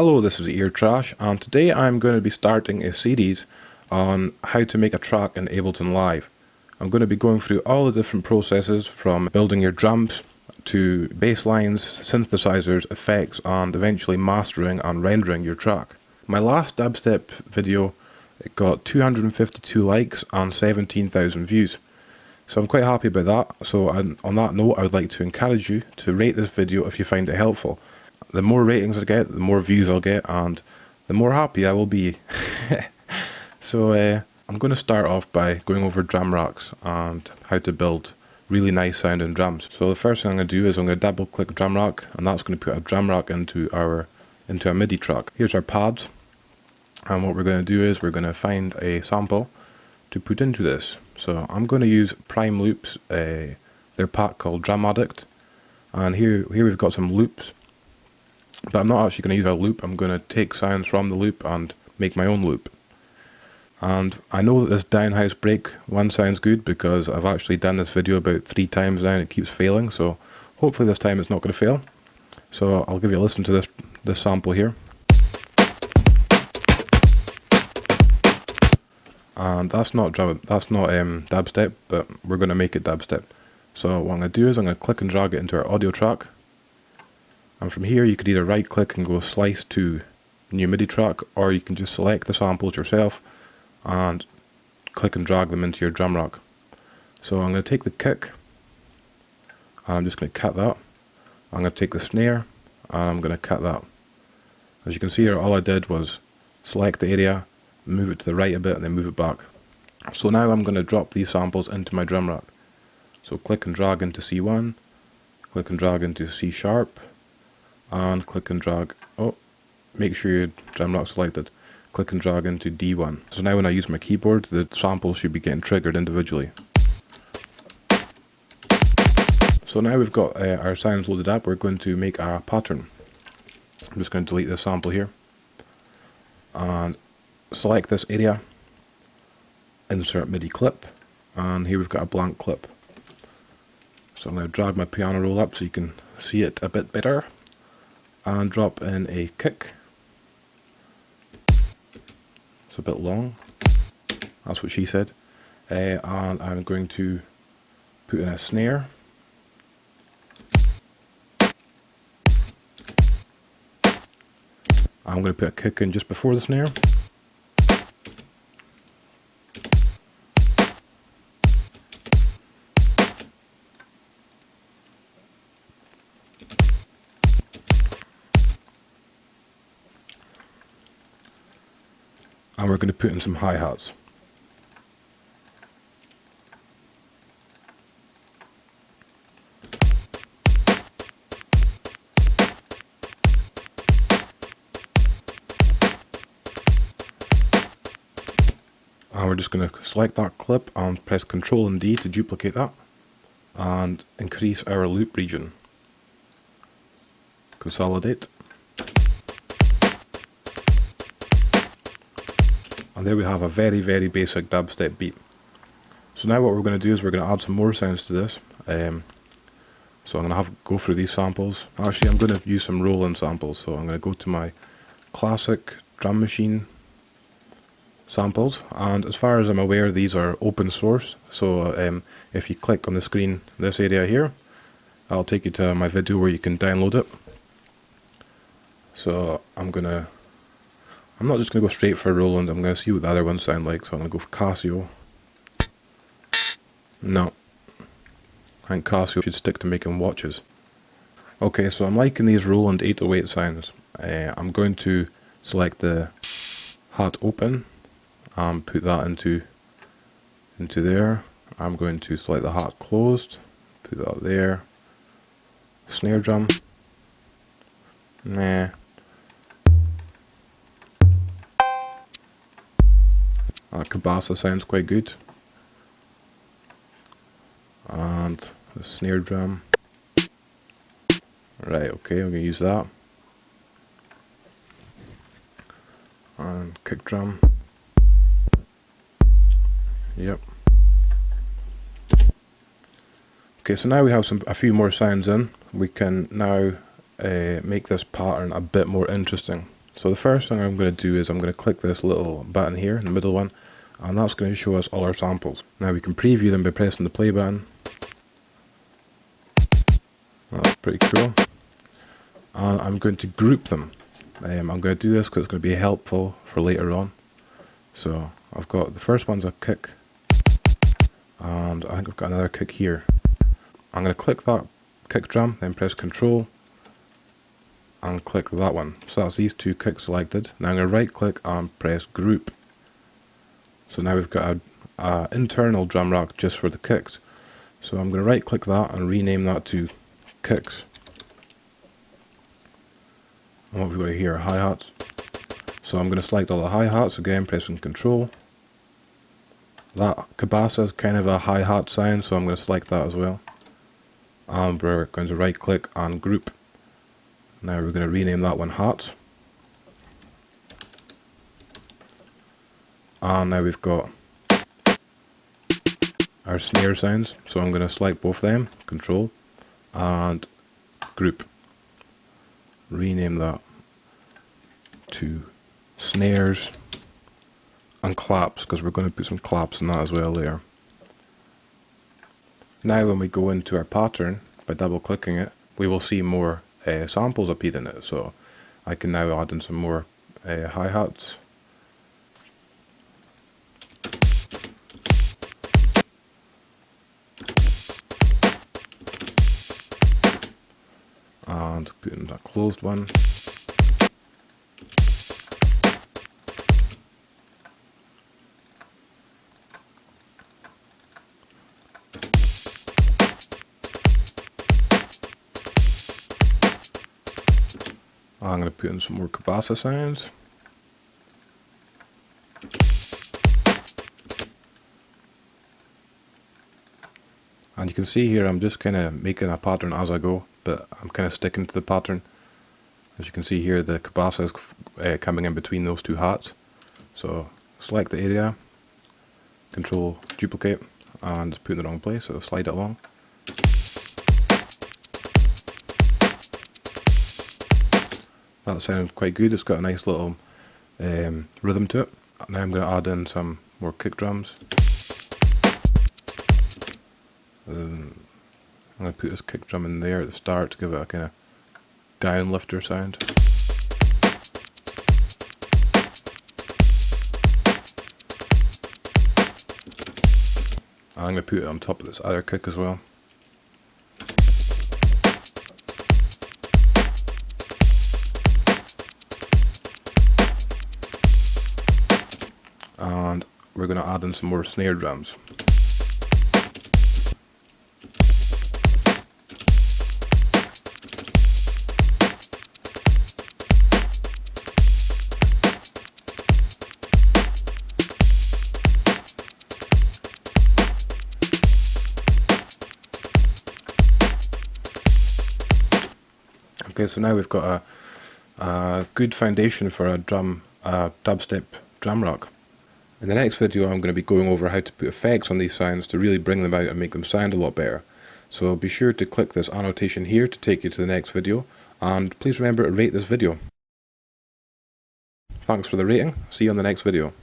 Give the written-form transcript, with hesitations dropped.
Hello, this is Ear Trash, and today I'm going to be starting a series on how to make a track in Ableton Live. I'm going to be going through all the different processes from building your drums to bass lines, synthesizers, effects, and eventually mastering and rendering your track. My last dubstep video got 252 likes and 17,000 views. So I'm quite happy about that. So on that note, I would like to encourage you to rate this video if you find it helpful. The more ratings I get, the more views I'll get, and the more happy I will be. So I'm going to start off by going over drum racks and how to build really nice sounding drums. So the first thing I'm going to do is I'm going to double click drum rack, and that's going to put a drum rack into a MIDI track. Here's our pads, and what we're going to do is we're going to find a sample to put into this. So I'm going to use Prime Loops, their pack called Drum Addict, and here we've got some loops. But I'm not actually going to use a loop. I'm going to take sounds from the loop and make my own loop. And I know that this downhouse break one sounds good because I've actually done this video about 3 times now and it keeps failing, so hopefully this time it's not going to fail. So I'll give you a listen to this sample here. And that's not dubstep, but we're going to make it dubstep. So what I'm going to do is I'm going to click and drag it into our audio track. And from here you could either right click and go slice to new MIDI track, or you can just select the samples yourself and click and drag them into your drum rack. So I'm going to take the kick and I'm just going to cut that. I'm going to take the snare and I'm going to cut that. As you can see here, all I did was select the area, move it to the right a bit and then move it back. So now I'm going to drop these samples into my drum rack. So click and drag into C1, click and drag into C sharp, and click and drag, make sure your drum rack's selected, click and drag into D1. So now when I use my keyboard, the samples should be getting triggered individually. So now we've got our sounds loaded up, we're going to make a pattern. I'm just going to delete this sample here, and select this area, insert MIDI clip, and here we've got a blank clip. So I'm going to drag my piano roll up so you can see it a bit better, and drop in a kick. It's a bit long, that's what she said. And I'm going to put in a snare. I'm going to put a kick in just before the snare. And we're going to put in some hi-hats. And we're just going to select that clip and press Ctrl and D to duplicate that and increase our loop region. Consolidate. And there we have a very, very basic dubstep beat. So now what we're going to do is we're going to add some more sounds to this. So I'm going to go through these samples. Actually, I'm going to use some roll-in samples. So I'm going to go to my classic drum machine samples. And as far as I'm aware, these are open source. So if you click on the screen, this area here, I'll take you to my video where you can download it. So I'm not just going to go straight for Roland, I'm going to see what the other ones sound like, so I'm going to go for Casio. No. I think Casio should stick to making watches. Okay, so I'm liking these Roland 808 sounds. I'm going to select the hat open and put that into there. I'm going to select the hat closed, put that there. Snare drum. Nah. Kabasa sounds quite good. And the snare drum. Right, okay, I'm going to use that. And kick drum. Yep. Okay, so now we have a few more sounds in. We can now make this pattern a bit more interesting. So the first thing I'm going to do is I'm going to click this little button here, the middle one, and that's going to show us all our samples. Now we can preview them by pressing the play button. That's pretty cool. And I'm going to group them. I'm going to do this because it's going to be helpful for later on. So I've got the first one's a kick, and I think I've got another kick here. I'm going to click that kick drum, then press Control, and click that one. So that's these two kicks selected. Now I'm going to right click and press Group. So now we've got a internal drum rack just for the kicks. So I'm going to right click that and rename that to Kicks. And what we've got here are hi-hats. So I'm going to select all the hi-hats again, pressing Control. That cabasa is kind of a hi-hat sound, so I'm going to select that as well. And we're going to right click and group. Now we're going to rename that one hats. And now we've got our snare sounds, so I'm going to select both of them, Control and group. Rename that to snares and claps, because we're going to put some claps in that as well later. Now when we go into our pattern, by double clicking it, we will see more samples appear in it. So I can now add in some more hi-hats. And put in a closed one. I'm going to put in some more cabasa sounds. And you can see here I'm just kind of making a pattern as I go, but I'm kind of sticking to the pattern. As you can see here, the cabasa is coming in between those two hats. So select the area, Control duplicate, and just put it in the wrong place, so slide it along. That sounds quite good. It's got a nice little rhythm to it. Now I'm going to add in some more kick drums. I'm going to put this kick drum in there at the start to give it a kind of down lifter sound. I'm going to put it on top of this other kick as well. And we're going to add in some more snare drums. Okay, so now we've got a good foundation for a dubstep drum rack. In the next video I'm going to be going over how to put effects on these sounds to really bring them out and make them sound a lot better. So be sure to click this annotation here to take you to the next video, and please remember to rate this video. Thanks for the rating, see you on the next video.